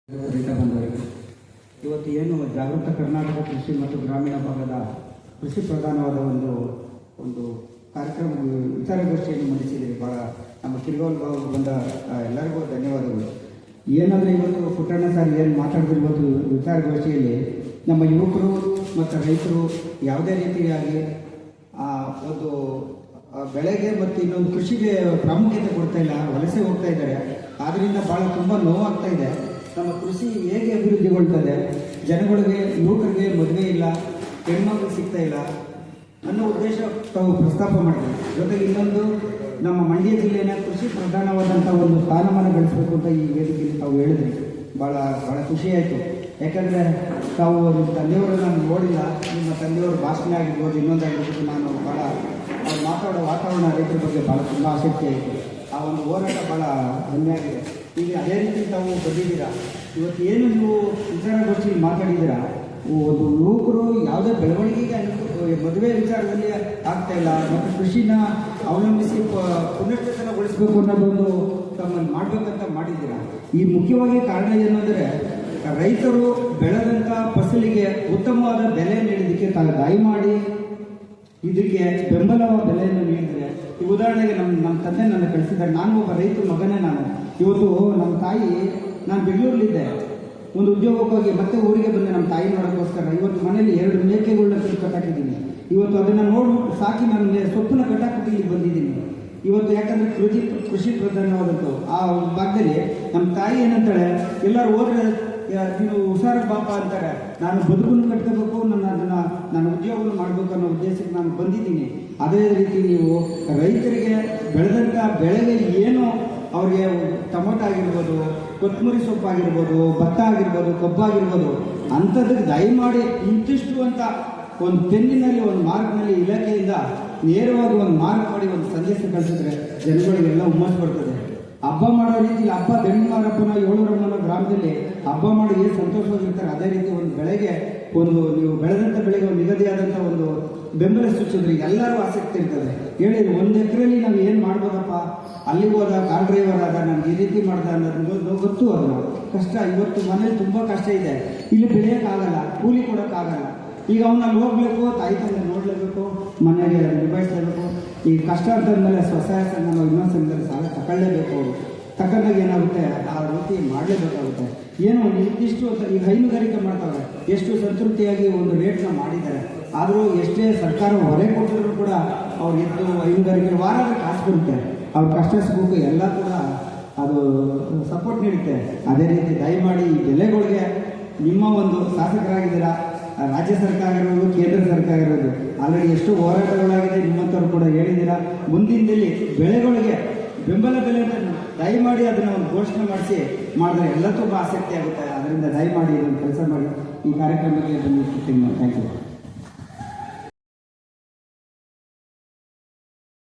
ರೈತ ಬಂದವರಿಗೆ ಇವತ್ತು ಏನು ಜಾಗೃತ ಕರ್ನಾಟಕ ಕೃಷಿ ಮತ್ತು ಗ್ರಾಮೀಣ ಭಾಗದ ಕೃಷಿ ಪ್ರಧಾನವಾದ ಒಂದು ಕಾರ್ಯಕ್ರಮ ವಿಚಾರಗೋಷ್ಠಿಯನ್ನು ಮಂಡಿಸಿದ್ದೀರಿ. ಭಾಳ ನಮ್ಮ ಕಿರ್ಗೋಲ್ ಭಾಗಕ್ಕೆ ಬಂದ ಎಲ್ಲರಿಗೂ ಧನ್ಯವಾದಗಳು. ಏನಂದರೆ ಇವತ್ತು ಪುಟ್ಟಣ್ಣ ಸರ್ ಏನು ಮಾತಾಡಿದಿರ್ಬೋದು ವಿಚಾರಗೋಷ್ಠಿಯಲ್ಲಿ, ನಮ್ಮ ಯುವಕರು ಮತ್ತು ರೈತರು ಯಾವುದೇ ರೀತಿಯಾಗಿ ಒಂದು ಬೆಳೆಗೆ ಮತ್ತು ಇನ್ನೊಂದು ಕೃಷಿಗೆ ಪ್ರಾಮುಖ್ಯತೆ ಕೊಡ್ತಾ ಇಲ್ಲ, ವಲಸೆ ಹೋಗ್ತಾ ಇದ್ದಾರೆ. ಆದ್ದರಿಂದ ಭಾಳ ತುಂಬ ನೋವಾಗ್ತಾ ಇದೆ. ನಮ್ಮ ಕೃಷಿ ಹೇಗೆ ಅಭಿವೃದ್ಧಿಗೊಳ್ತದೆ, ಜನಗಳಿಗೆ ಯುವಕರಿಗೆ ಮದುವೆ ಇಲ್ಲ, ಹೆಣ್ಮಕ್ಳು ಸಿಗ್ತಾ ಇಲ್ಲ ಅನ್ನೋ ಉದ್ದೇಶ ತಾವು ಪ್ರಸ್ತಾಪ ಮಾಡಿದೆ. ಜೊತೆಗೆ ಇನ್ನೊಂದು, ನಮ್ಮ ಮಂಡ್ಯ ಜಿಲ್ಲೆಯ ಕೃಷಿ ಪ್ರಧಾನವಾದಂಥ ಒಂದು ಸ್ಥಾನಮಾನ ಗಳಿಸಬೇಕು ಅಂತ ಈ ವೇದಿಕೆಯಲ್ಲಿ ತಾವು ಹೇಳಿದ್ರಿ. ಭಾಳ ಖುಷಿಯಾಯಿತು. ಯಾಕಂದರೆ ತಾವು ನಿಮ್ಮ ತಂದೆಯವರು ನಾನು ನೋಡಿಲ್ಲ, ನಿಮ್ಮ ತಂದೆಯವರು ಭಾಷಣ ಆಗಿರ್ಬೋದು, ಇನ್ನೊಂದಾಗಿರ್ಬೋದು, ನಾನು ಭಾಳ ಅವ್ರು ಮಾತಾಡೋ ವಾತಾವರಣ ರೈತರ ಬಗ್ಗೆ ಭಾಳ ತುಂಬ ಆಸಕ್ತಿ ಆಯಿತು. ಆ ಒಂದು ಹೋರಾಟ ಭಾಳ ಹೆಮ್ಮೆ ಆಗಿದೆ. ಈಗ ಅದೇ ರೀತಿ ತಾವು ಬಂದಿದ್ದೀರಾ. ಇವತ್ತು ಏನು ನೀವು ವಿಚಾರಗೋಷ್ಠಿಯಲ್ಲಿ ಮಾತಾಡಿದ್ದೀರಾ, ಒಂದು ಯುವಕರು ಯಾವುದೇ ಬೆಳವಣಿಗೆಗೆ ಮದುವೆ ವಿಚಾರದಲ್ಲಿ ಆಗ್ತಾ ಇಲ್ಲ ಮತ್ತು ಕೃಷಿನ ಅವಲಂಬಿಸಿ ಪುನಶ್ಚೇತನಗೊಳಿಸಬೇಕು ಅನ್ನೋದೊಂದು ತಮ್ಮನ್ನು ಮಾಡಬೇಕಂತ ಮಾಡಿದ್ದೀರಾ. ಈ ಮುಖ್ಯವಾಗಿ ಕಾರಣ ಏನು ಅಂದರೆ, ರೈತರು ಬೆಳೆದಂಥ ಫಸಲಿಗೆ ಉತ್ತಮವಾದ ಬೆಲೆ ನೀಡೋದಕ್ಕೆ ತಾವು ದಯಮಾಡಿ ಇದಕ್ಕೆ ಬೆಂಬಲವಾದ ಬೆಲೆಯನ್ನು ನೀಡಿದರೆ, ಈ ಉದಾಹರಣೆಗೆ ನಮ್ಮ ತಂದೆ ನನ್ನ ಕಳಿಸಿದ್ದಾರೆ. ನಾನು ಒಬ್ಬ ರೈತ ಮಗನೇ. ಇವತ್ತು ನಮ್ಮ ತಾಯಿ, ನಾನು ಬೆಂಗಳೂರಲ್ಲಿದ್ದೆ, ಒಂದು ಉದ್ಯೋಗಕ್ಕಾಗಿ ಮತ್ತೆ ಊರಿಗೆ ಬಂದೆ ನಮ್ಮ ತಾಯಿ ನೋಡೋಕ್ಕೋಸ್ಕರ. ಇವತ್ತು ಮನೇಲಿ 2 ಮೇಕೆಗಳನ್ನ ಕಟ್ಟಾಕಿದ್ದೀನಿ. ಇವತ್ತು ಅದನ್ನು ನೋಡ್ಬಿಟ್ಟು ಸಾಕಿ ನನಗೆ ಸೊಪ್ಪನ್ನ ಕಟ್ಟಾಕ್ಬಿಟ್ಟು ಇಲ್ಲಿ ಬಂದಿದ್ದೀನಿ. ಇವತ್ತು ಯಾಕಂದರೆ ಕೃಷಿ ಪ್ರಧಾನವಾದದ್ದು ಆ ಭಾಗದಲ್ಲಿ ನಮ್ಮ ತಾಯಿ ಏನಂತಾಳೆ, ಎಲ್ಲರೂ ಹೋದ್ರೆ ನೀನು ಹುಷಾರ ಬಾಪ ಅಂತಾರೆ. ನಾನು ಬದುಕನ್ನು ಕಟ್ಕೋಬೇಕು, ನಾನು ಉದ್ಯೋಗವನ್ನು ಮಾಡಬೇಕು ಅನ್ನೋ ಉದ್ದೇಶಕ್ಕೆ ನಾನು ಬಂದಿದ್ದೀನಿ. ಅದೇ ರೀತಿ ನೀವು ರೈತರಿಗೆ ಬೆಳೆದಂಥ ಬೆಳೆಗೆ ಏನು ಅವ್ರಿಗೆ ಟೊಮೊಟೊ ಆಗಿರ್ಬೋದು, ಕೊತ್ತಂಬರಿ ಸೊಪ್ಪಾಗಿರ್ಬೋದು, ಭತ್ತ ಆಗಿರ್ಬೋದು, ಕಬ್ಬಾಗಿರ್ಬೋದು, ಅಂಥದ್ದಕ್ಕೆ ದಯಮಾಡಿ ಇಂತಿಷ್ಟು ಅಂತ ಒಂದು ಪೆನ್ನಿನಲ್ಲಿ, ಒಂದು ಮಾರ್ಕ್ನಲ್ಲಿ ಇಲಾಖೆಯಿಂದ ನೇರವಾಗಿ ಒಂದು ಮಾರ್ಕ್ ಮಾಡಿ ಒಂದು ಸಂದೇಶ ಕಳಿಸಿದ್ರೆ ಜನಗಳಿಗೆಲ್ಲ ಹುಮ್ಮಸ್ ಬರ್ತದೆ. ಹಬ್ಬ ಮಾಡೋ ರೀತಿಯಲ್ಲಿ ಹಬ್ಬ ದಂಡಿಮಾರಪ್ಪನ 7 ಗ್ರಾಮದಲ್ಲಿ ಹಬ್ಬ ಮಾಡಿ ಏನು ಸಂತೋಷವಾಗಿರ್ತಾರೆ, ಅದೇ ರೀತಿ ಒಂದು ಬೆಳೆಗೆ ನೀವು ಬೆಳೆದಂಥ ಬೆಳೆಗೆ ಒಂದು ನಿಗದಿಯಾದಂಥ ಒಂದು ಬೆಂಬಲ ಸೂಚಿಸಿದ್ರೆ ಎಲ್ಲರೂ ಆಸಕ್ತಿ ಇರ್ತದೆ. ಹೇಳಿ, 1 ಎಕರೆಯಲ್ಲಿ ನಾವು ಏನು ಮಾಡ್ಬೋದಪ್ಪ, ಅಲ್ಲಿ ಹೋದ ಕಾರ್ ಡ್ರೈವರ್ ಆದ, ನಮ್ಗೆ ಈ ರೀತಿ ಮಾಡ್ದ ಅನ್ನೋದು ಗೊತ್ತು. ಅದನ್ನು ಕಷ್ಟ, ಇವತ್ತು ಮನೇಲಿ ತುಂಬ ಕಷ್ಟ ಇದೆ. ಇಲ್ಲಿ ಬೆಳೆಯೋಕ್ಕಾಗಲ್ಲ, ಕೂಲಿ ಕೊಡೋಕ್ಕಾಗಲ್ಲ. ಈಗ ಅವನಲ್ಲಿ ಹೋಗ್ಬೇಕು, ತಾಯಿ ತಂದೆ ನೋಡಲೇಬೇಕು, ಮನೆಗೆ ನಿಭಾಯಿಸಲೇಬೇಕು. ಈಗ ಕಷ್ಟ ಅಂತಂದಮೇಲೆ ಸ್ವಸಹಾಯ ಸಂಘ ಇನ್ನೊಂದು ಸಂಘದಲ್ಲಿ ಸಾಲ ತಗೊಳ್ಳೇಬೇಕು. ಅವರು ತಗೊಂಡಾಗ ಏನಾಗುತ್ತೆ, ಆ ರೀತಿ ಮಾಡಲೇಬೇಕಾಗುತ್ತೆ. ಏನೋ ಇಷ್ಟು ಈಗ ಹೈನುಗಾರಿಕೆ ಮಾಡ್ತಾರೆ, ಎಷ್ಟು ಸಂತೃಪ್ತಿಯಾಗಿ ಒಂದು ರೇಟ್ನ ಮಾಡಿದ್ದಾರೆ. ಆದರೂ ಎಷ್ಟೇ ಸರ್ಕಾರ ಹೊರೆ ಕೊಟ್ಟಿದ್ರು ಕೂಡ ಅವ್ರು ಎದ್ದು ಹೈನುಗಾರಿಕೆ ವಾರದ ಕಾಸು ಬರುತ್ತೆ. ಅವ್ರ ಕಷ್ಟ ಸುಖಕ್ಕೆ ಎಲ್ಲ ಕೂಡ ಅದು ಸಪೋರ್ಟ್ ನೀಡುತ್ತೆ. ಅದೇ ರೀತಿ ದಯಮಾಡಿ ಈ ಬೆಲೆಗಳಿಗೆ ನಿಮ್ಮ ಒಂದು ಶಾಸಕರಾಗಿದ್ದೀರಾ, ರಾಜ್ಯ ಸರ್ಕಾರ ಇರೋದು, ಕೇಂದ್ರ ಸರ್ಕಾರ ಇರೋದು, ಆಲ್ರೆಡಿ ಎಷ್ಟು ಹೋರಾಟಗಳಾಗಿದೆ. ನಿಮ್ಮಂಥವ್ರು ಕೂಡ ಹೇಳಿದ್ದೀರಾ. ಮುಂದಿನದಲ್ಲಿ ಬೆಳೆಗಳಿಗೆ ಬೆಂಬಲ ಬೆಲೆ ಅಂತ ದಯಮಾಡಿ ಅದನ್ನು ಒಂದು ಘೋಷಣೆ ಮಾಡಿದ್ರೆ ಎಲ್ಲ ತುಂಬ ಆಸಕ್ತಿ ಆಗುತ್ತೆ. ಅದರಿಂದ ದಯಮಾಡಿ ಇದನ್ನು ಕೆಲಸ ಮಾಡಿ ಈ ಕಾರ್ಯಕ್ರಮಕ್ಕೆ ಬಂದಿರ್ತೀನಿ. Thank you.